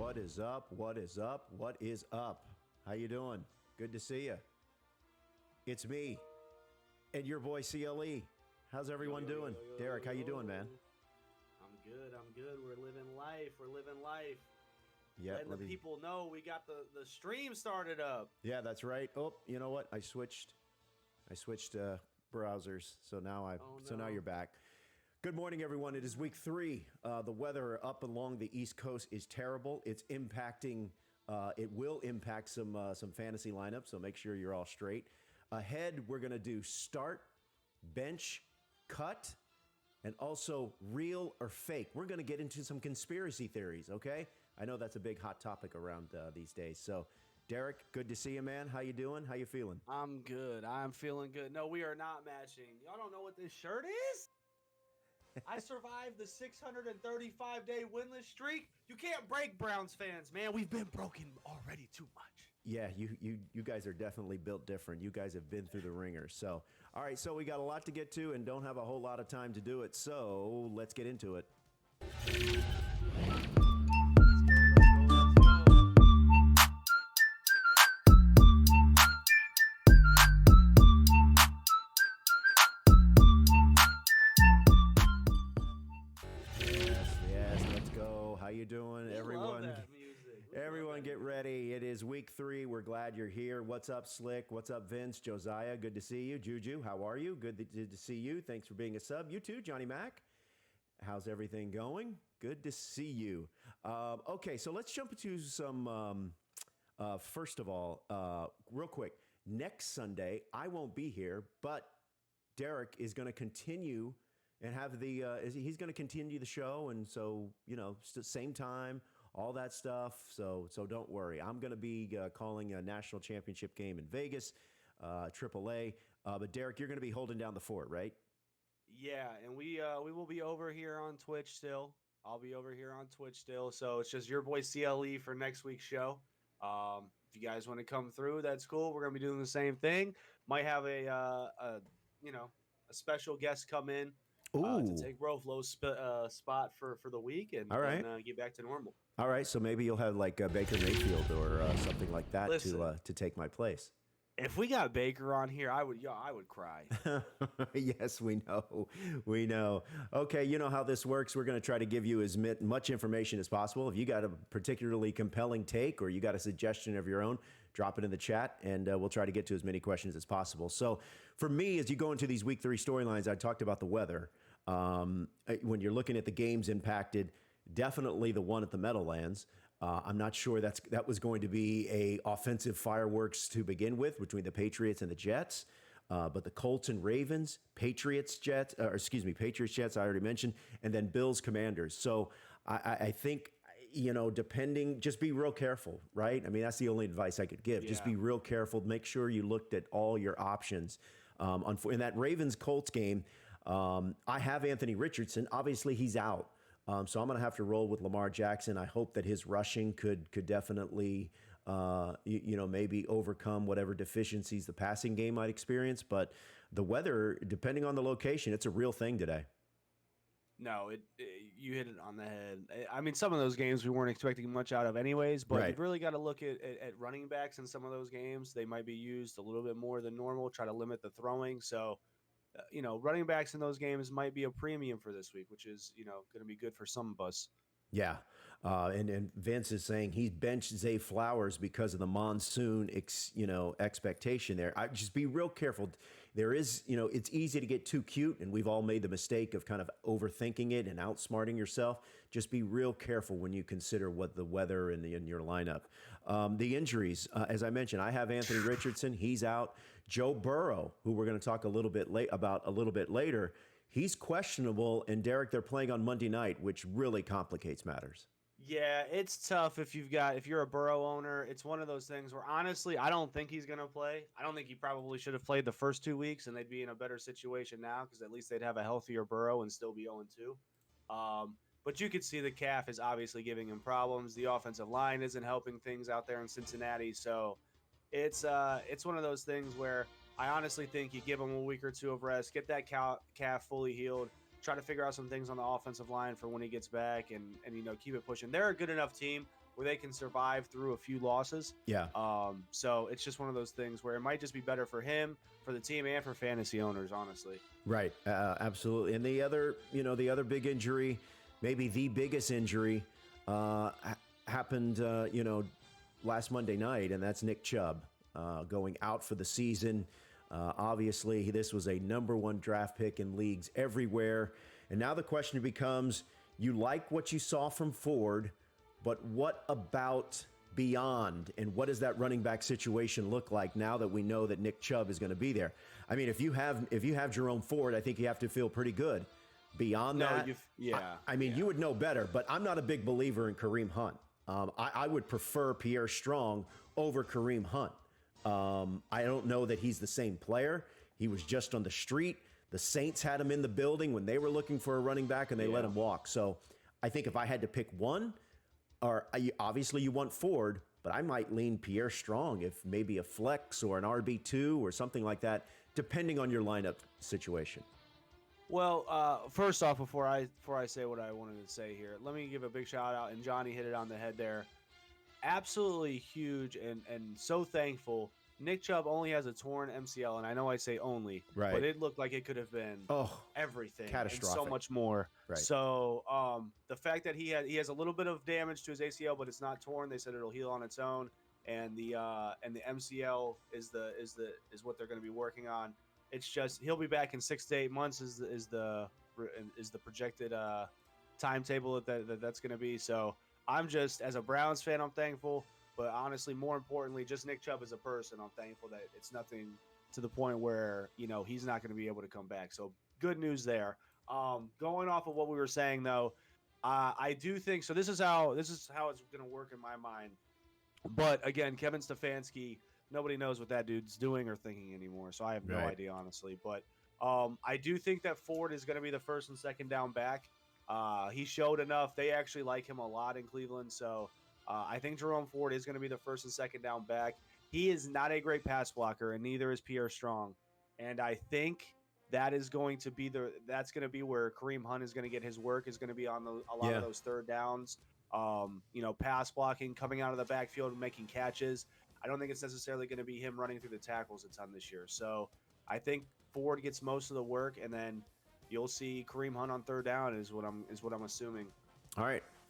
What is up? What is up? What is up? How you doing? Good to see you. It's me and your boy CLE. How's everyone doing? Derek, how you doing, man? I'm good. I'm good. We're living life. We're living life. Yeah, Letting the people know we got the stream started up. Yeah, that's right. Oh, you know what? I switched browsers, so now now you're back. Good morning, everyone. It is week 3. The weather up along the East Coast is terrible. It's impacting. It will impact some fantasy lineups. So make sure you're all straight. Ahead, we're gonna do start, bench, cut, and also real or fake. We're gonna get into some conspiracy theories. Okay, I know that's a big hot topic around these days. So, Derek, good to see you, man. How you doing? How you feeling? I'm good. I'm feeling good. No, we are not matching. Y'all don't know what this shirt is? I survived the 635-day winless streak. You can't break Browns fans, man. We've been broken already too much. Yeah, you guys are definitely built different. You guys have been through the ringer. So, all right, so we got a lot to get to and don't have a whole lot of time to do it. So, let's get into it. Yes, let's go. How you doing, everyone? Love that music. Everyone get ready. It is week 3. We're glad you're here. What's up, Slick? What's up, Vince? Josiah, good to see you. Juju, how are you? Good to see you. Thanks for being a sub. You too, Johnny Mac. How's everything going? Good to see you. Okay, so let's jump into some, first of all, real quick. Next Sunday, I won't be here, but Derek is going to continue and have he's going to continue the show. And so, same time, all that stuff. So don't worry. I'm going to be calling a national championship game in Vegas, AAA. But Derek, you're going to be holding down the fort, right? Yeah, and we will be over here on Twitch still. I'll be over here on Twitch still. So it's just your boy CLE for next week's show. If you guys want to come through, that's cool. We're gonna be doing the same thing. Might have a special guest come in to Ooh. take Roflo's spot for the week and All right. then get back to normal. All right, so maybe you'll have like Baker Mayfield or something like that Listen, to take my place. if we got Baker on here, I would cry. Yes, we know. Okay, you know how this works. We're going to try to give you as much information as possible. If you got a particularly compelling take or you got a suggestion of your own, drop it in the chat, and we'll try to get to as many questions as possible. So for me, as you go into these week 3 storylines, I talked about the weather. When you're looking at the games impacted, definitely the one at the Meadowlands. I'm not sure that was going to be a offensive fireworks to begin with between the Patriots and the Jets. But the Colts and Ravens, Patriots, Jets, I already mentioned, and then Bills, Commanders. So I think, depending, just be real careful, right? I mean, that's the only advice I could give. Yeah. Just be real careful. Make sure you looked at all your options. In that Ravens-Colts game, I have Anthony Richardson. Obviously, he's out. So I'm going to have to roll with Lamar Jackson. I hope that his rushing could definitely, maybe overcome whatever deficiencies the passing game might experience. But the weather, depending on the location, it's a real thing today. No, you hit it on the head. I mean, some of those games we weren't expecting much out of anyways, but Right. you've really got to look at running backs in some of those games. They might be used a little bit more than normal, try to limit the throwing. So, running backs in those games might be a premium for this week, which is, going to be good for some of us. Yeah. And Vince is saying he benched Zay Flowers because of the monsoon, expectation there. I just be real careful. There is, it's easy to get too cute, and we've all made the mistake of kind of overthinking it and outsmarting yourself. Just be real careful when you consider what the weather in your lineup. The injuries, as I mentioned, I have Anthony Richardson. He's out. Joe Burrow, who we're going to talk a little bit later. He's questionable, and Derek, they're playing on Monday night, which really complicates matters. Yeah, it's tough if you're a Burrow owner. It's one of those things where honestly, I don't think he's going to play. I don't think he probably should have played the first 2 weeks, and they'd be in a better situation now because at least they'd have a healthier Burrow and still be 0-2. But you could see the calf is obviously giving him problems. The offensive line isn't helping things out there in Cincinnati, so it's one of those things where I honestly think you give him a week or 2 of rest, get that calf fully healed, try to figure out some things on the offensive line for when he gets back and keep it pushing. They're a good enough team where they can survive through a few losses. Yeah. So it's just one of those things where it might just be better for him, for the team, and for fantasy owners, honestly. Right. Absolutely. And the other big injury, maybe the biggest injury, happened, last Monday night, and that's Nick Chubb going out for the season. Obviously, this was a number 1 draft pick in leagues everywhere. And now the question becomes, you like what you saw from Ford, but what about beyond? And what does that running back situation look like now that we know that Nick Chubb is going to be there? I mean, if you have Jerome Ford, I think you have to feel pretty good. Beyond that, you would know better, but I'm not a big believer in Kareem Hunt. I would prefer Pierre Strong over Kareem Hunt. I don't know that he's the same player. He was just on the street. The Saints had him in the building when they were looking for a running back, and they let him walk. So I think if I had to pick one, obviously you want Ford, but I might lean Pierre Strong if maybe a flex or an RB2 or something like that, depending on your lineup situation. Well, first off, before I say what I wanted to say here, let me give a big shout out, and Johnny hit it on the head there. Absolutely huge and so thankful. Nick Chubb only has a torn MCL, and I know I say only, right, but it looked like it could have been everything, catastrophic, and so much more. Right. So the fact that he has a little bit of damage to his ACL, but it's not torn. They said it'll heal on its own, and the MCL is what they're going to be working on. It's just he'll be back in 6 to 8 months is the projected timetable that's going to be. So I'm just, as a Browns fan, I'm thankful. But honestly, more importantly, just Nick Chubb as a person, I'm thankful that it's nothing to the point where, he's not going to be able to come back. So good news there. Going off of what we were saying, though, I do think so. This is how it's going to work in my mind. But again, Kevin Stefanski, nobody knows what that dude's doing or thinking anymore. So I have no idea, honestly. But I do think that Ford is going to be the first and second down back. He showed enough. They actually like him a lot in Cleveland. So I think Jerome Ford is going to be the first and second down back. He is not a great pass blocker, and neither is Pierre Strong. And I think that is going to be where Kareem Hunt is going to get his work, is going to be on a lot of those third downs. Pass blocking, coming out of the backfield and making catches. I don't think it's necessarily going to be him running through the tackles a ton this year. So I think Ford gets most of the work, and then you'll see Kareem Hunt on third down is what I'm assuming.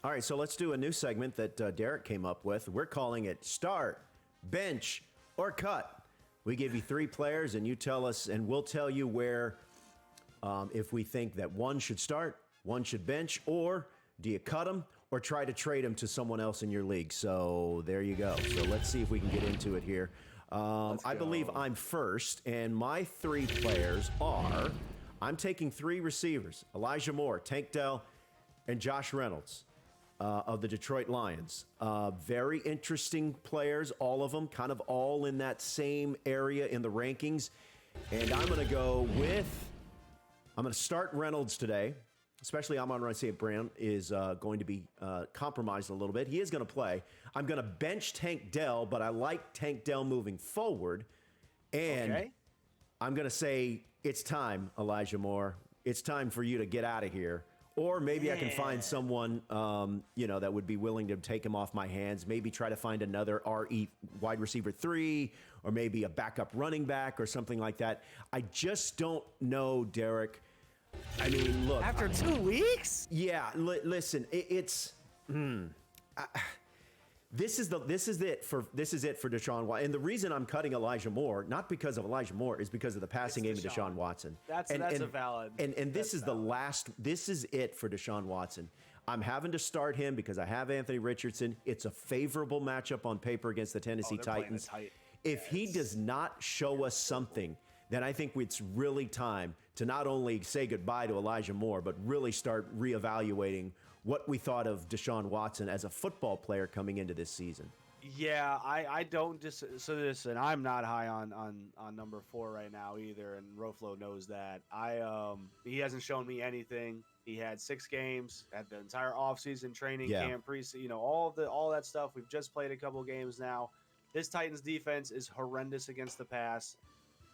All right, so let's do a new segment that Derek came up with. We're calling it Start, Bench, or Cut. We give you 3 players, and you tell us, and we'll tell you where, if we think that one should start, one should bench, or do you cut them or try to trade them to someone else in your league? So there you go. So let's see if we can get into it here. I believe I'm first, and my 3 players are, I'm taking 3 receivers: Elijah Moore, Tank Dell, and Josh Reynolds. Of the Detroit Lions. Very interesting players, all of them, kind of all in that same area in the rankings. And I'm going to start Reynolds today, especially Amon-Ra St. Brown is going to be compromised a little bit. He is going to play. I'm going to bench Tank Dell, but I like Tank Dell moving forward. And I'm going to say, it's time, Elijah Moore. It's time for you to get out of here. Or maybe I can find someone, that would be willing to take him off my hands. Maybe try to find another RE wide receiver 3, or maybe a backup running back or something like that. I just don't know, Derek. I mean, look. After 2 weeks? Yeah, listen, This is it for Deshaun Watson. And the reason I'm cutting Elijah Moore, not because of Elijah Moore, is because of the passing game of Deshaun Watson. That's a valid. And this is this is it for Deshaun Watson. I'm having to start him because I have Anthony Richardson. It's a favorable matchup on paper against the Tennessee Titans. If he does not show us something, then I think it's really time to not only say goodbye to Elijah Moore, but really start reevaluating what we thought of Deshaun Watson as a football player coming into this season. Yeah, I don't so listen, I'm not high on number 4 right now either, and Roflo knows that. He hasn't shown me anything. He had 6 games, had the entire offseason, training camp, preseason, all that stuff. We've just played a couple games now. This Titans defense is horrendous against the pass.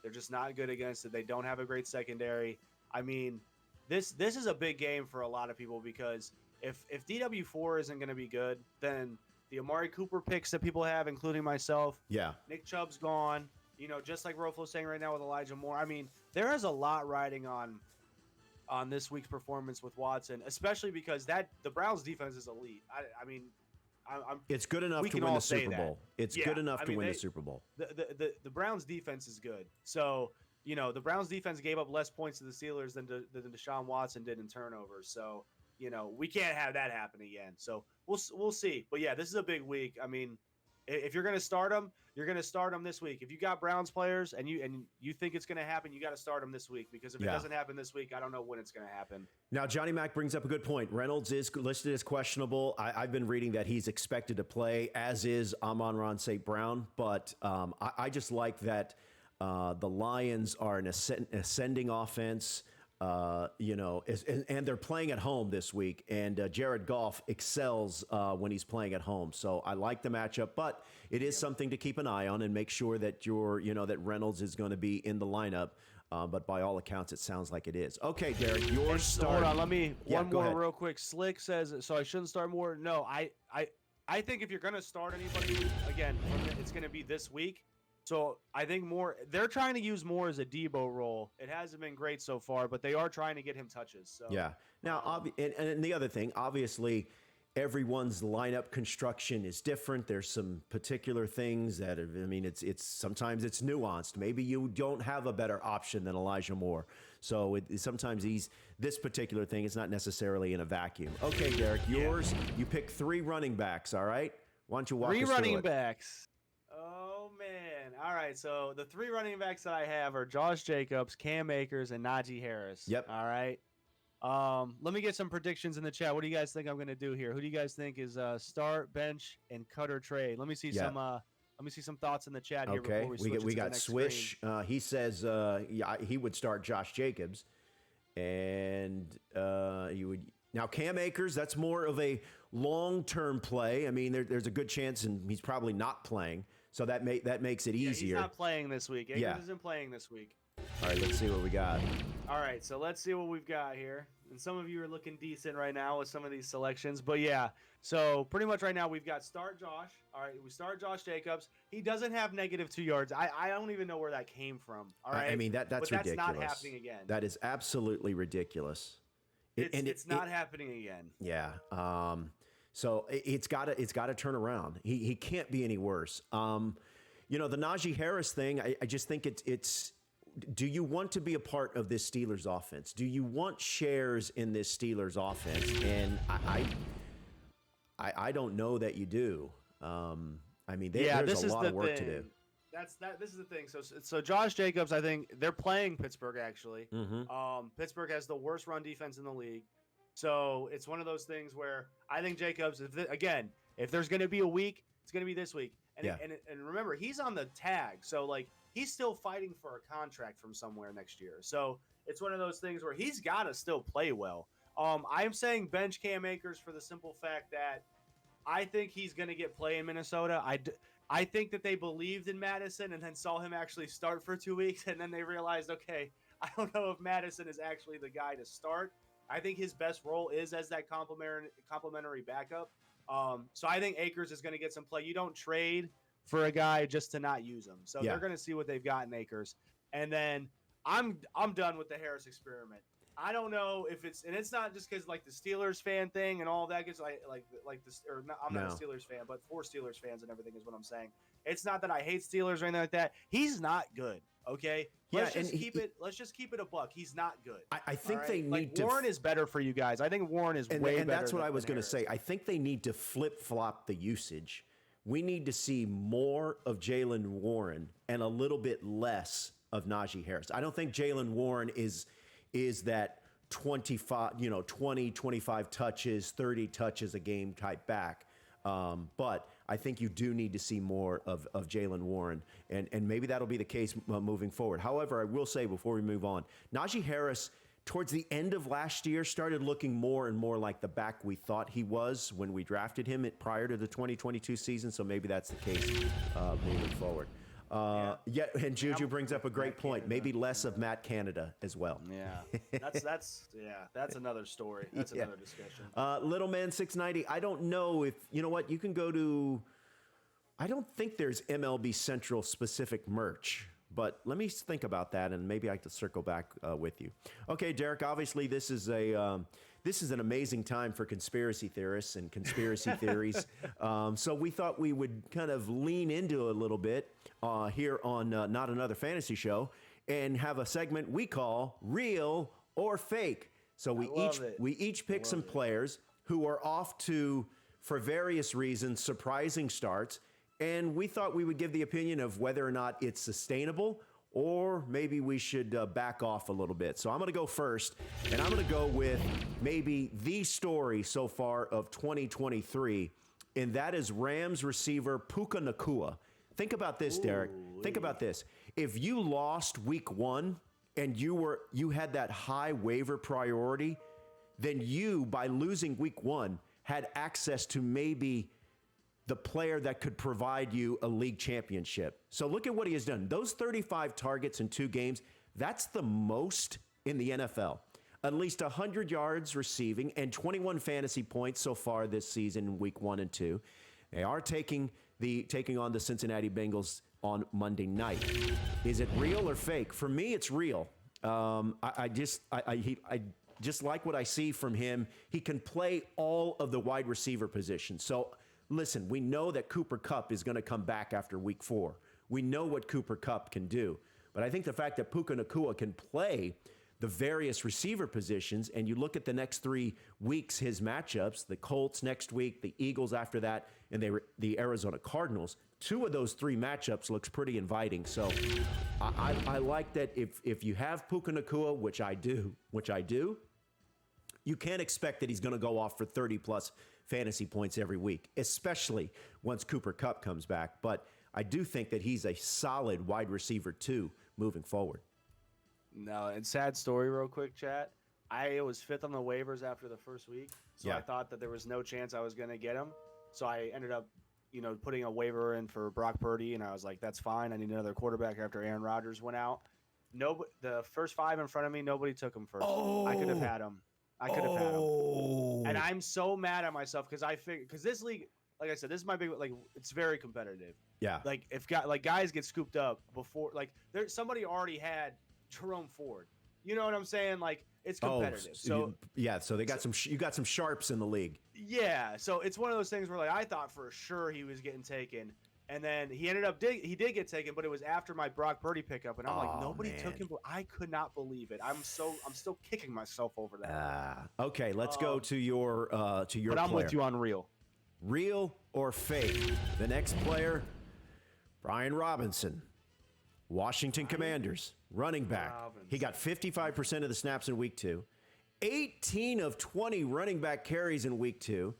They're just not good against it. They don't have a great secondary. I mean, this is a big game for a lot of people because if DW4 isn't going to be good, then the Amari Cooper picks that people have, including myself. Yeah. Nick Chubb's gone. You know, just like Roflo's saying right now with Elijah Moore. I mean, there is a lot riding on this week's performance with Watson, especially because the Browns defense is elite. I mean, it's good enough to win the Super Bowl. It's good enough to win the Super Bowl. The Browns defense is good. So, you know, the Browns defense gave up less points to the Steelers than Deshaun Watson did in turnovers. So, you know, we can't have that happen again. So we'll see. But yeah, this is a big week. I mean, if you're going to start them, you're going to start them this week. If you got Browns players and you think it's going to happen, you got to start them this week, because if it doesn't happen this week, I don't know when it's going to happen. Now, Johnny Mac brings up a good point. Reynolds is listed as questionable. I've been reading that he's expected to play, as is Amon-Ra St. Brown. But I just like that the Lions are an ascending offense. You know, and they're playing at home this week, and Jared Goff excels when he's playing at home. So I like the matchup, but it is something to keep an eye on and make sure that that Reynolds is going to be in the lineup. But by all accounts, it sounds like it is. Okay, Derek, your start. Hold on, let me one more real quick. Slick says, so I shouldn't start more. No, I think if you're going to start anybody again, it's going to be this week. So I think they're trying to use Moore as a Debo role. It hasn't been great so far, but they are trying to get him touches. So yeah. Now, and the other thing, obviously, everyone's lineup construction is different. There's some particular things that it's sometimes it's nuanced. Maybe you don't have a better option than Elijah Moore. So sometimes this particular thing is not necessarily in a vacuum. Okay, Derek, yours. You pick 3 running backs. All right. Why don't you walk us through it? 3 running backs. Oh, man. All right. So the 3 running backs that I have are Josh Jacobs, Cam Akers, and Najee Harris. Yep. All right. Let me get some predictions in the chat. What do you guys think I'm going to do here? Who do you guys think is start, bench, and cut or trade? Let me see some thoughts in the chat here. Okay. Before we got Swish. He says he would start Josh Jacobs, and you would. Now, Cam Akers, that's more of a long-term play. I mean, there's a good chance, and he's probably not playing. So that makes it easier. He's not playing this week. Akers isn't playing this week. All right, let's see what we got. All right, so let's see what we've got here. And some of you are looking decent right now with some of these selections. But yeah, so pretty much right now we've got start Josh. All right, we start Josh Jacobs. He doesn't have -2 yards. I don't even know where that came from. All right, I mean that's ridiculous. That's not happening again. That is absolutely ridiculous. It's not happening again. Yeah. So it's got to turn around. He can't be any worse. The Najee Harris thing, I just think it's do you want to be a part of this Steelers offense? Do you want shares in this Steelers offense? And I don't know that you do. I mean, there's a lot of work to do. This is the thing. So Josh Jacobs, I think they're playing Pittsburgh actually. Mm-hmm. Pittsburgh has the worst run defense in the league. So it's one of those things where I think Jacobs, if there's going to be a week, it's going to be this week. And remember, he's on the tag. So like he's still fighting for a contract from somewhere next year. So it's one of those things where he's got to still play well. I'm saying bench Cam Akers for the simple fact that I think he's going to get play in Minnesota. I think that they believed in Madison and then saw him actually start for 2 weeks. And then they realized, okay, I don't know if Madison is actually the guy to start. I think his best role is as that complimentary backup. So I think Akers is going to get some play. You don't trade for a guy just to not use him. So they're going to see what they've got in Akers. And then I'm done with the Harris experiment. I don't know if it's not just because like the Steelers fan thing and all that gets like this, or not, I'm not a Steelers fan, but for Steelers fans and everything is what I'm saying. It's not that I hate Steelers or anything like that. He's not good. Okay. Let's just keep it a buck. He's not good. I think they need to. Warren is better for you guys. I think Warren is way better. And that's what I was going to say. I think they need to flip flop the usage. We need to see more of Jaylen Warren and a little bit less of Najee Harris. I don't think Jaylen Warren is that 20, 25 touches, 30 touches a game type back. But I think you do need to see more of Jaylen Warren, and maybe that'll be the case moving forward. However, I will say before we move on, Najee Harris, towards the end of last year, started looking more and more like the back we thought he was when we drafted him prior to the 2022 season, so maybe that's the case moving forward. Yeah, and Juju brings up a great point. Maybe less of Matt Canada as well. Yeah, that's another story. That's another discussion. Little Man 690. I don't know if you know what you can go to. I don't think there's MLB Central specific merch, but let me think about that, and maybe I can circle back with you. Okay, Derek. Obviously, this is an amazing time for conspiracy theorists and conspiracy theories. So we thought we would kind of lean into it a little bit here on Not Another Fantasy Show and have a segment we call Real or Fake. So we each pick some players who are off to, for various reasons, surprising starts. And we thought we would give the opinion of whether or not it's sustainable or maybe we should back off a little bit. So I'm going to go first, and I'm going to go with maybe the story so far of 2023, and that is Rams receiver Puka Nacua. Think about this, Derek. Think about this. If you lost week 1 and you had that high waiver priority, then you, by losing week 1, had access to maybe the player that could provide you a league championship. So look at what he has done. Those 35 targets in 2 games, that's the most in the NFL. At least 100 yards receiving and 21 fantasy points so far this season in week 1 and 2. They are taking on the Cincinnati Bengals on Monday night. Is it real or fake? For me, it's real. I just like what I see from him. He can play all of the wide receiver positions. So listen, we know that Cooper Kupp is going to come back after week 4. We know what Cooper Kupp can do. But I think the fact that Puka Nacua can play the various receiver positions, and you look at the next 3 weeks, his matchups, the Colts next week, the Eagles after that, and the Arizona Cardinals, 2 of those 3 matchups looks pretty inviting. So I like that if you have Puka Nacua, which I do, you can't expect that he's going to go off for 30-plus fantasy points every week, especially once Cooper Kupp comes back. But I do think that he's a solid wide receiver, too, moving forward. No, and sad story real quick, chat. I was 5th on the waivers after the first week, so I thought that there was no chance I was going to get him. So I ended up, putting a waiver in for Brock Purdy, and I was like, that's fine. I need another quarterback after Aaron Rodgers went out. The first 5 in front of me, nobody took him first. Oh. I could have had him. And I'm so mad at myself because this league, like I said, this is my big, it's very competitive. Yeah. Like if guys get scooped up before, somebody already had Jerome Ford. You know what I'm saying? Like it's competitive. So they got you got some sharps in the league. Yeah. So it's one of those things where I thought for sure he was getting taken. And then he he did get taken, but it was after my Brock Purdy pickup, and I'm nobody took him. I could not believe it. I'm still kicking myself over that. Okay, let's go to your But I'm player. with you on Real or fake? The next player, Brian Robinson, Washington Commanders, running back. He got 55% of the snaps in week 2, 18 of 20 running back carries in week 2.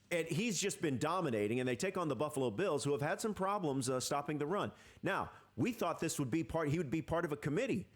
And he's just been dominating, and they take on the Buffalo Bills, who have had some problems stopping the run. Now, we thought he would be part of a committee,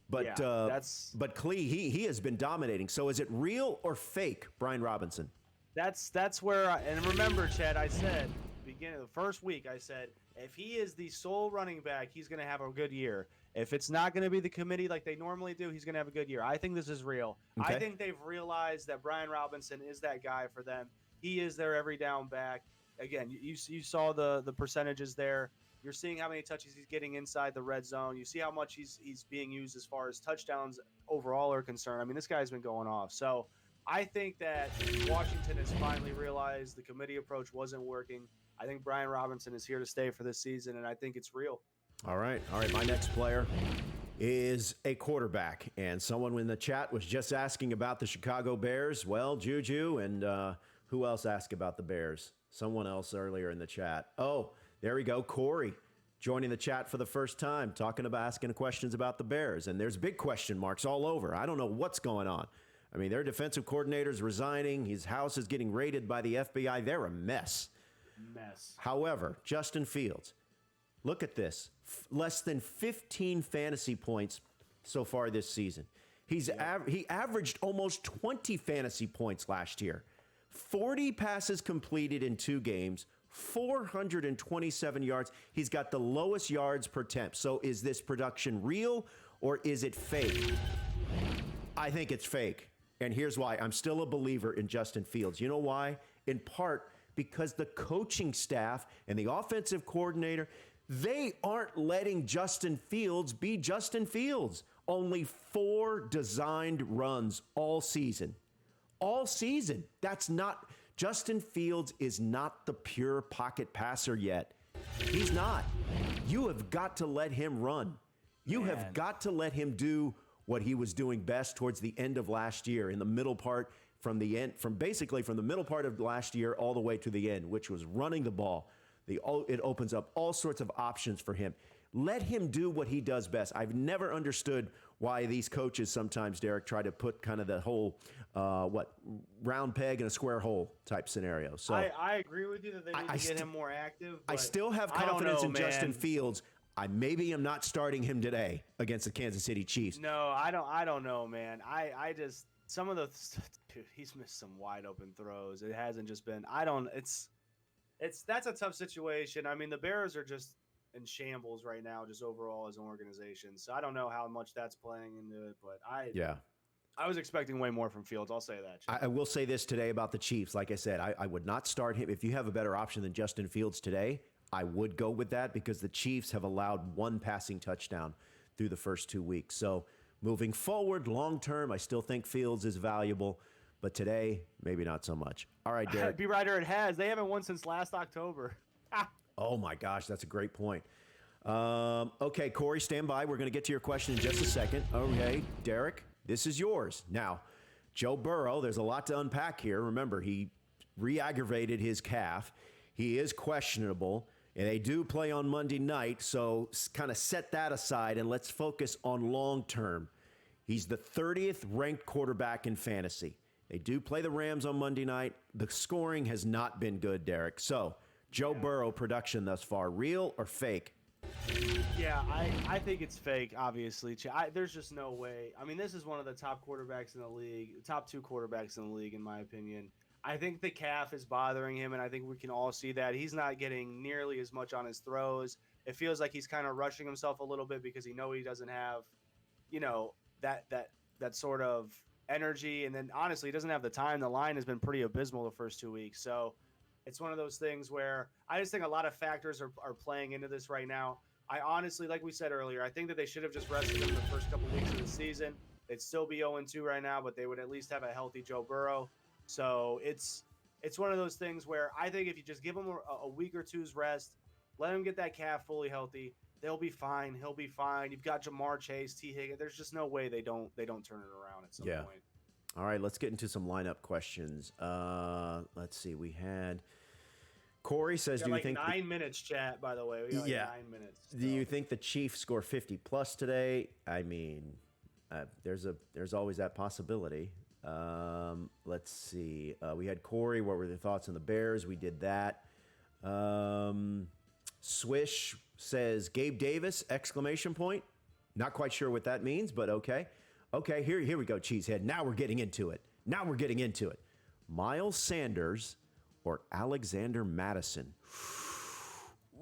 but CLE, he has been dominating. So is it real or fake, Brian Robinson? That's where and remember, Chad, I said beginning of the first week, I said if he is the sole running back, he's going to have a good year. If it's not going to be the committee like they normally do, he's going to have a good year. I think this is real. Okay. I think they've realized that Brian Robinson is that guy for them. He is their every down back. Again, you saw the percentages there. You're seeing how many touches he's getting inside the red zone. You see how much he's being used as far as touchdowns overall are concerned. I mean, this guy's been going off. So I think that Washington has finally realized the committee approach wasn't working. I think Brian Robinson is here to stay for this season, and I think it's real. All right. My next player is a quarterback, and someone in the chat was just asking about the Chicago Bears. Well, Juju and who else asked about the Bears? Someone else earlier in the chat. Oh, there we go. Corey joining the chat for the first time, asking questions about the Bears. And there's big question marks all over. I don't know what's going on. I mean, their defensive coordinator's resigning. His house is getting raided by the FBI. They're a mess. However, Justin Fields, look at this. Less than 15 fantasy points so far this season. He averaged almost 20 fantasy points last year. 40 passes completed in 2 games, 427 yards. He's got the lowest yards per attempt. So is this production real or is it fake? I think it's fake. And here's why. I'm still a believer in Justin Fields. You know why? In part because the coaching staff and the offensive coordinator, they aren't letting Justin Fields be Justin Fields. Only 4 designed runs all season. All season. That's not, Justin Fields is not the pure pocket passer yet. He's not. You have got to let him run. You have got to let him do what he was doing best towards the end of last year, in the middle part, from the middle part of last year all the way to the end, which was running the ball. It opens up all sorts of options for him. Let him do what he does best. I've never understood why these coaches sometimes, Derek, try to put kind of the whole, round peg in a square hole type scenario. So I agree with you that they need to get him more active. I still have confidence in Justin Fields. I maybe am not starting him today against the Kansas City Chiefs. No, I don't know, man. I just, some of the, dude, he's missed some wide open throws. It hasn't just been, that's a tough situation. I mean, the Bears are just in shambles right now, just overall as an organization. So I don't know how much that's playing into it, but I was expecting way more from Fields. I'll say that. I will say this today about the Chiefs. Like I said, I would not start him. If you have a better option than Justin Fields today, I would go with that because the Chiefs have allowed 1 passing touchdown through the first 2 weeks. So moving forward, long term, I still think Fields is valuable. But today, maybe not so much. All right, Derek. Be righter, it has. They haven't won since last October. Oh, my gosh, that's a great point. Okay, Corey, stand by. We're going to get to your question in just a second. Okay, Derek, this is yours. Now, Joe Burrow, there's a lot to unpack here. Remember, he re-aggravated his calf. He is questionable, and they do play on Monday night, so kind of set that aside, and let's focus on long term. He's the 30th ranked quarterback in fantasy. They do play the Rams on Monday night. The scoring has not been good, Derek. So, Joe Burrow production thus far, real or fake? Yeah, I think it's fake, obviously. There's just no way. I mean, this is one of the top quarterbacks in the league, top 2 quarterbacks in the league, in my opinion. I think the calf is bothering him, and I think we can all see that. He's not getting nearly as much on his throws. It feels like he's kind of rushing himself a little bit because he doesn't have, that sort of energy. And then, honestly, he doesn't have the time. The line has been pretty abysmal the first 2 weeks. So it's one of those things where I just think a lot of factors are playing into this right now. I honestly, like we said earlier, I think that they should have just rested him the first couple weeks of the season. They'd still be 0-2 right now, but they would at least have a healthy Joe Burrow. So it's one of those things where I think if you just give him a week or two's rest, let him get that calf fully healthy, they'll be fine. He'll be fine. You've got Jamar Chase, T. Higgins. There's just no way they don't turn it around at some point. All right, let's get into some lineup questions. Let's see. We had Corey says, "Do you think 9 minutes, chat? By the way, we got 9 minutes. So. Do you think the Chiefs score 50 plus today? I mean, there's always that possibility." Let's see. We had Corey. What were the thoughts on the Bears? We did that. Swish says Gabe Davis! ! Not quite sure what that means, but okay. Okay, here we go, Cheesehead. Now we're getting into it. Miles Sanders or Alexander Madison?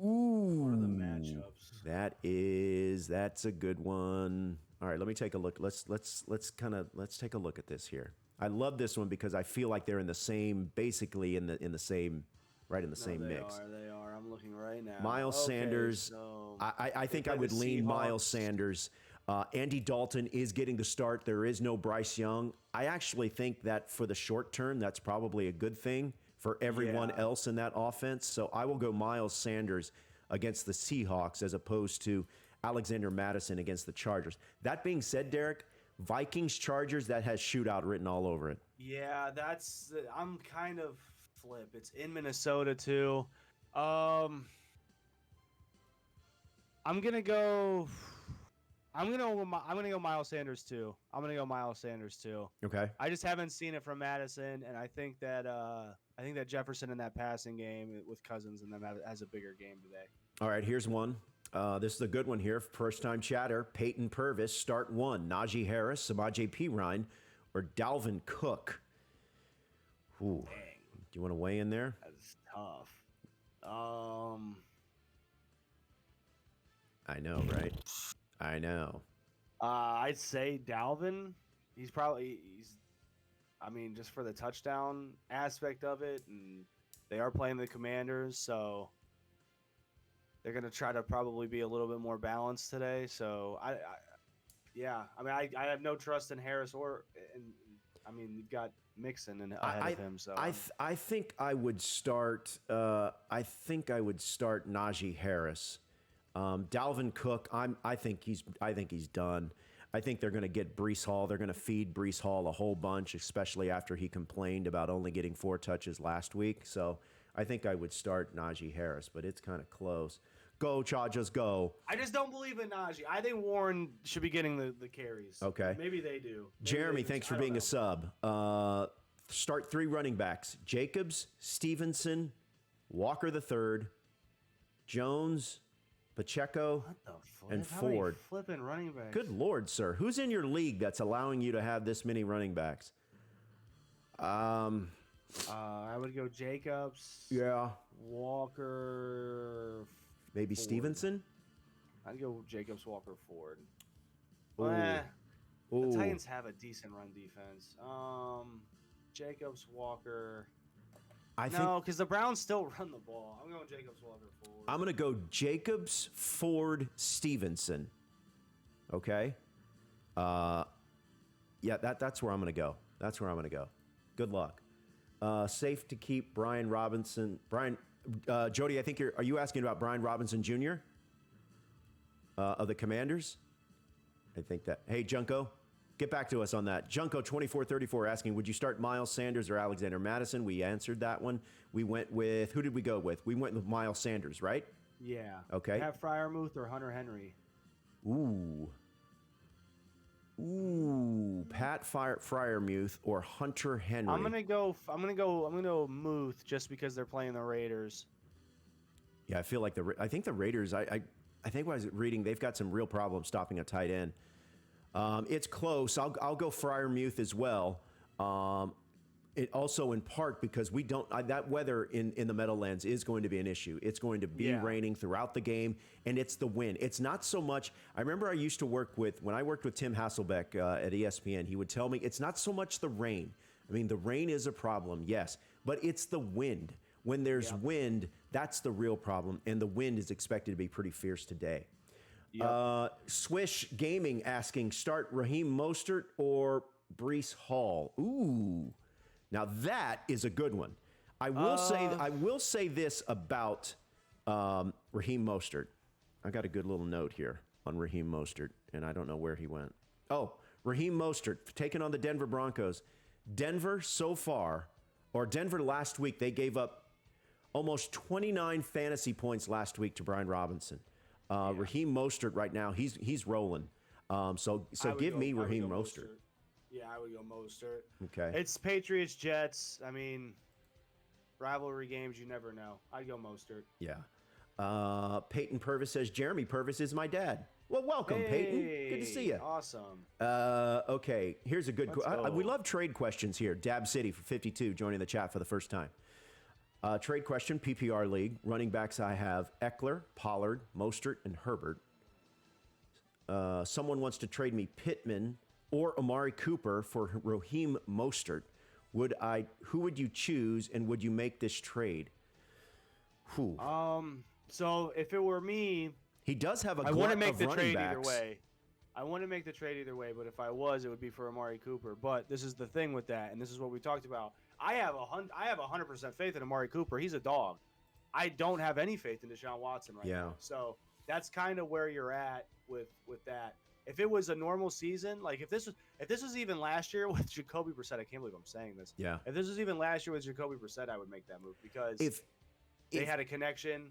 Ooh. What are the matchups? That's a good one. All right, let me take a look. Let's take a look at this here. I love this one because I feel like they're in the same, basically in the same mix. They are. I'm looking right now. Miles Sanders. So I think I would lean Miles Sanders. Andy Dalton is getting the start. There is no Bryce Young. I actually think that for the short term, that's probably a good thing for everyone else in that offense. So I will go Miles Sanders against the Seahawks as opposed to Alexander Madison against the Chargers. That being said, Derek, Vikings-Chargers, that has shootout written all over it. Yeah, I'm kind of flip. It's in Minnesota too. I'm gonna go Miles Sanders too. Okay. I just haven't seen it from Madison, and I think that Jefferson in that passing game with Cousins and them has a bigger game today. All right, here's one. This is a good one here. First-time chatter. Peyton Purvis, start 1. Najee Harris, Samaje Perine, or Dalvin Cook. Ooh. Dang. Do you want to weigh in there? That's tough. Um, I know, right? I know. I'd say Dalvin. He's. I mean, just for the touchdown aspect of it, and they are playing the Commanders, so they're gonna try to probably be a little bit more balanced today. So yeah. I mean, I have no trust in Harris and I mean, you've got Mixon ahead of him. So I think I would start. I think I would start Najee Harris. Dalvin Cook. I think he's done. I think they're going to get Brees Hall. They're going to feed Brees Hall a whole bunch, especially after he complained about only getting 4 touches last week. So I think I would start Najee Harris, but it's kind of close. Go, Chargers, go. I just don't believe in Najee. I think Warren should be getting the carries. Okay. Maybe they do. Jeremy, thanks for being a sub. Start 3 running backs: Jacobs, Stevenson, Walker the third, Jones, Pacheco, and Ford. Flipping running backs. Good Lord, sir. Who's in your league that's allowing you to have this many running backs? I would go Jacobs. Yeah. Walker. Maybe Ford. Stevenson? I'd go Jacobs, Walker, Ford. Ooh. The Titans have a decent run defense. Jacobs, Walker. No, because the Browns still run the ball. I'm going Jacobs, Walker, Ford. I'm going to go Jacobs, Ford, Stevenson. Okay? Yeah, that's where I'm going to go. That's where I'm going to go. Good luck. Safe to keep Brian Robinson. Jody, I think are you asking about Brian Robinson Jr. Of the Commanders? I think that. Hey, Junko, get back to us on that. Junko 2434 asking, would you start Miles Sanders or Alexander Madison? We answered that one. We went with, who did we go with? We went with Miles Sanders, right? Yeah. Okay. Have Freiermuth or Hunter Henry. Ooh, Pat Freiermuth or Hunter Henry. I'm gonna go Muth just because they're playing the Raiders. Yeah, I feel like I think the Raiders. I think when I was reading, they've got some real problems stopping a tight end. It's close. I'll go Freiermuth as well. It also in part because we don't that weather in the Meadowlands is going to be an issue. It's going to be raining throughout the game, and it's the wind. It's not so much. I remember I used to when I worked with Tim Hasselbeck at ESPN. He would tell me it's not so much the rain. I mean, the rain is a problem, yes, but it's the wind. When there's wind, that's the real problem, and the wind is expected to be pretty fierce today. Yep. Swish Gaming asking, start Raheem Mostert or Brees Hall? Ooh. Now that is a good one. I will say this about Raheem Mostert. I got a good little note here on Raheem Mostert, and I don't know where he went. Oh, Raheem Mostert taking on the Denver Broncos. Denver last week, they gave up almost 29 fantasy points last week to Brian Robinson. Raheem Mostert right now, he's rolling. So give me Raheem Mostert. Yeah, I would go Mostert. Okay. It's Patriots, Jets. I mean, rivalry games, you never know. I'd go Mostert. Yeah. Peyton Purvis says, Jeremy Purvis is my dad. Well, welcome, Peyton. Good to see you. Awesome. Okay, here's a good question. We love trade questions here. Dab City for 52 joining the chat for the first time. Trade question, PPR League. Running backs I have Eckler, Pollard, Mostert, and Herbert. Someone wants to trade me Pittman or Amari Cooper for Raheem Mostert. Who would you choose, and would you make this trade? So if it were me, he does have a I want to make the trade backs. either way. I want to make the trade either way, but if I was, it would be for Amari Cooper. But this is the thing with that, and this is what we talked about. I have 100% faith in Amari Cooper. He's a dog. I don't have any faith in Deshaun Watson right now. So that's kind of where you're at with that. If it was a normal season, like if this was even last year with Jacoby Brissett, I can't believe I'm saying this. Yeah. If this was even last year with Jacoby Brissett, I would make that move because they had a connection.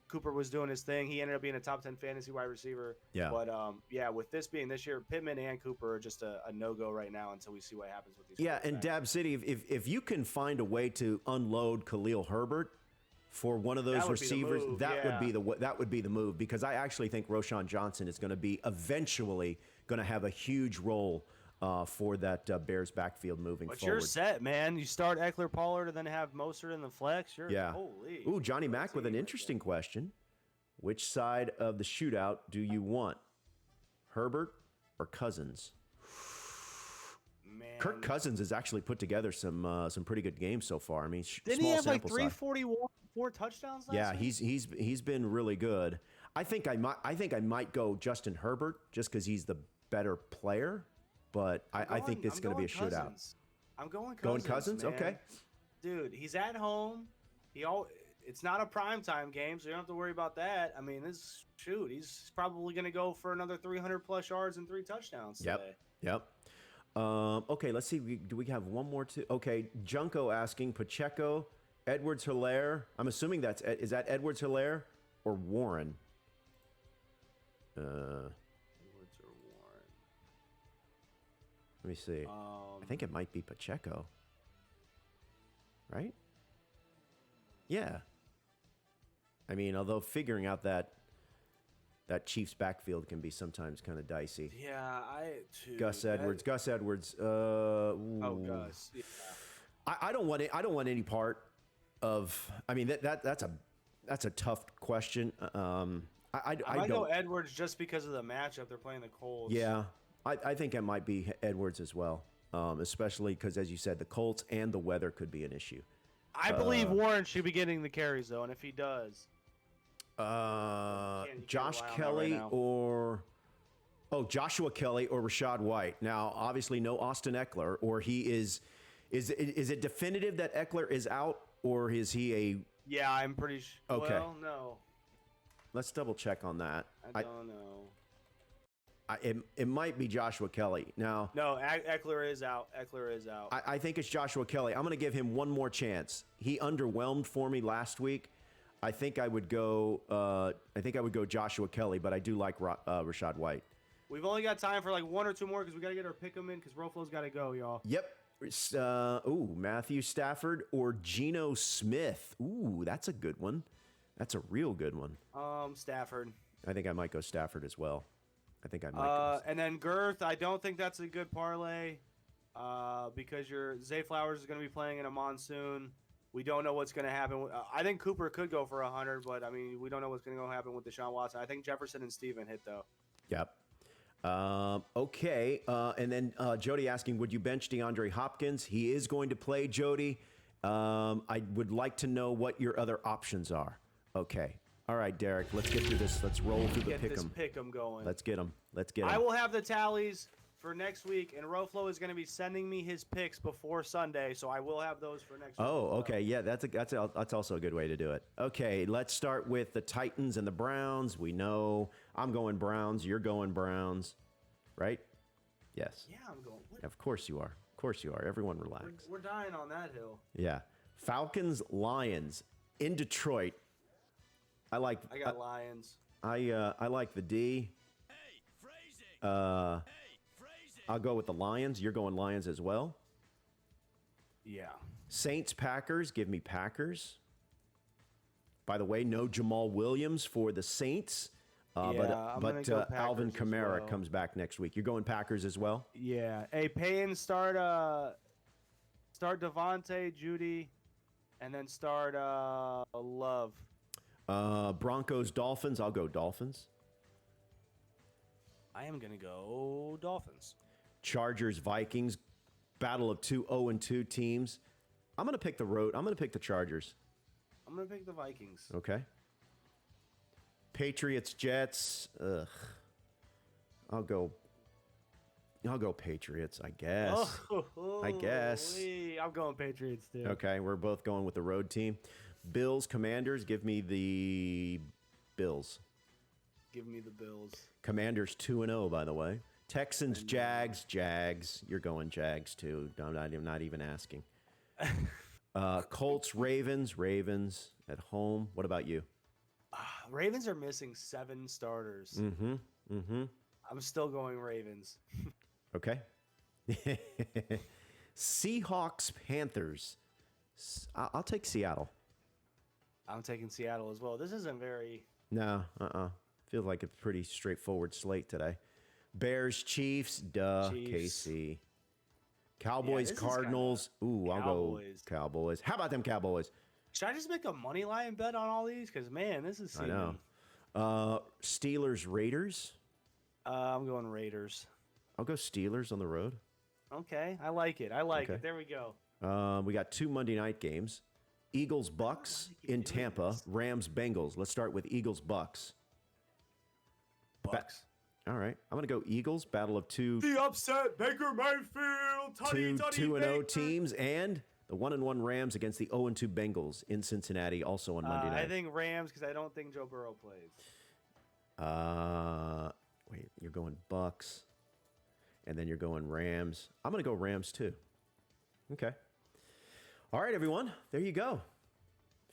Cooper was doing his thing. He ended up being a top 10 fantasy wide receiver. Yeah. But with this being this year, Pittman and Cooper are just a no-go right now until we see what happens with these. Yeah, and Dab City, if you can find a way to unload Khalil Herbert for one of those receivers, that would be the move, because I actually think Roshan Johnson is going to be eventually going to have a huge role for that Bears backfield moving But forward. you're set, man. You start Eckler, Pollard, and then have Mostert in the flex. You're Yeah. holy. Ooh, Johnny Mack with an interesting question. Which side of the shootout do you want? Herbert or Cousins? Man. Kirk Cousins has actually put together some pretty good games so far. I mean, Didn't small he have like sample size. 341, 4 touchdowns last Yeah, week? he's been really good. I think I might go Justin Herbert just because he's the better player, but I think it's going to be a shootout. I'm going Cousins. Going Cousins, man. okay. Dude, he's at home. It's not a primetime game, so you don't have to worry about that. I mean, he's probably going to go for another 300 plus yards and 3 touchdowns today. Yep. Okay, let's see. Do we have one more? Okay, Junko asking Pacheco, Edwards-Helaire. I'm assuming is that Edwards-Helaire or Warren? Edwards or Warren? Let me see. I think it might be Pacheco. Right? Yeah. I mean, although figuring out that Chiefs backfield can be sometimes kind of dicey. Yeah, Gus Edwards. Gus. Yeah. I don't want any part of. I mean, that's a tough question. I might don't go Edwards just because of the matchup. They're playing the Colts. Yeah, I think it might be Edwards as well, especially because, as you said, the Colts and the weather could be an issue. I believe Warren should be getting the carries though, and if he does, Josh Kelly or Joshua Kelly or Rashad White. Now, obviously, no Austin Eckler, or he is. Is it definitive that Eckler is out, or is he a? Yeah, I'm pretty sure. Okay. Well, no. Let's double check on that. I don't know. It might be Joshua Kelly. Now, no, Eckler is out. I think it's Joshua Kelly. I'm going to give him one more chance. He underwhelmed for me last week. I think I would go. Joshua Kelly, but I do like Rashad White. We've only got time for like 1 or 2 more because we got to get our pick 'em in because Roflo's got to go, y'all. Yep. Matthew Stafford or Geno Smith. Ooh, that's a good one. That's a real good one. Stafford. I think I might go Stafford as well. I think I might. And then Girth, I don't think that's a good parlay because Zay Flowers is going to be playing in a monsoon. We don't know what's going to happen. I think Cooper could go for 100, but I mean, we don't know what's going to happen with Deshaun Watson. I think Jefferson and Steven hit though. Yep. Okay. And then Jody asking, would you bench DeAndre Hopkins? He is going to play, Jody. I would like to know what your other options are. Okay. All right, Derek, let's get through this. Let's roll through the pick 'em. Get this pick 'em going. Let's get them. I will have the tallies for next week, and Roflo is going to be sending me his picks before Sunday, so I will have those for next week. Oh, okay. Yeah, that's also a good way to do it. Okay, let's start with the Titans and the Browns. We know I'm going Browns. You're going Browns, right? Yes. Yeah, I'm going. Of course you are. Of course you are. Everyone relax. We're dying on that hill. Yeah. Falcons, Lions in Detroit. I got Lions. I like the D. I'll go with the Lions. You're going Lions as well. Yeah. Saints, Packers. Give me Packers. By the way, no Jamal Williams for the Saints. But Alvin Kamara comes back next week. You're going Packers as well? Yeah. Hey, Payne, start Devontae, Judy, and then start Love. Broncos, Dolphins. I'll go Dolphins. I am going to go Dolphins. Chargers, Vikings. Battle of 2 0-2 teams. I'm going to pick the road. I'm going to pick the Chargers. I'm going to pick the Vikings. Okay. Patriots, Jets. Ugh. I'll go Patriots, I guess. I guess. I'm going Patriots too. Okay, we're both going with the road team. Bills, Commanders. Give me the Bills. Give me the Bills. Commanders 2-0, by the way. Texans, Jags. You're going Jags too. I'm not even asking. Colts, Ravens at home. What about you? Ravens are missing 7 starters. I'm still going Ravens. Okay. Seahawks, Panthers. I'll take Seattle. I'm taking Seattle as well. This isn't very... No, Feels like a pretty straightforward slate today. Bears, Chiefs, duh, Chiefs. KC. Cowboys, this is Cardinals. Ooh, I'll go Cowboys. Cowboys. How about them Cowboys? Should I just make a money line bet on all these? Because man, this is I seeming. know. Steelers, Raiders. I'm going Raiders. I'll go Steelers on the road. Okay, I like it. I like Okay. it. There we go. We got 2 Monday night games. Eagles, Bucks in Tampa. this. Rams, Bengals. Let's start with Eagles, Bucks. Bucks. All right, I'm gonna go Eagles. Battle of two The upset, Baker Mayfield. two 2-0 teams, and the 1-1 Rams against the 0-2 Bengals in Cincinnati, also on Monday night. I think Rams because I don't think Joe Burrow plays. Wait, you're going Bucks, and then you're going Rams. I'm gonna go Rams too. Okay. All right, everyone. There you go.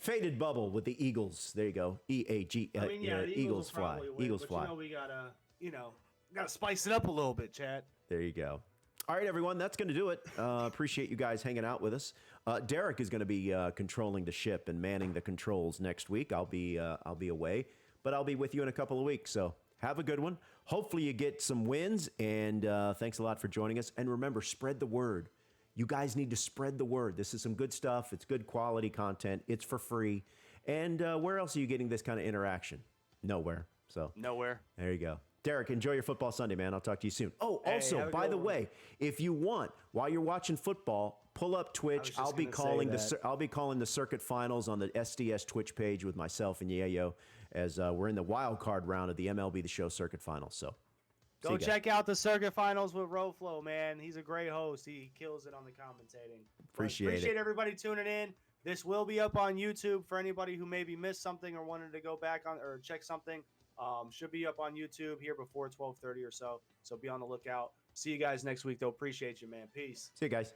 Faded bubble with the Eagles. There you go. EAG. I mean, the Eagles will fly. probably win, Eagles but fly. We gotta spice it up a little bit, Chad. There you go. All right, everyone. That's going to do it. Appreciate you guys hanging out with us. Derek is going to be controlling the ship and manning the controls next week. I'll be away, but I'll be with you in a couple of weeks. So have a good one. Hopefully you get some wins, and thanks a lot for joining us. And remember, spread the word. You guys need to spread the word. This is some good stuff. It's good quality content. It's for free. And where else are you getting this kind of interaction? Nowhere. So Nowhere. there you go. Derek, enjoy your football Sunday, man. I'll talk to you soon. Oh, Hey, also, have a by good the one. way, if you want, while you're watching football, pull up Twitch. just I'll be gonna say calling that. I'll be calling the circuit finals on the SDS Twitch page with myself and Yayo as we're in the wild card round of the MLB The Show circuit finals. So see Go you guys. check out the circuit finals with Roflo, man. He's a great host. He kills it on the commentating. But Appreciate it. everybody tuning in. This will be up on YouTube for anybody who maybe missed something or wanted to go back on or check something. Should be up on YouTube here before 12:30 or so. So be on the lookout. See you guys next week, though. Appreciate you, man. Peace. See you guys.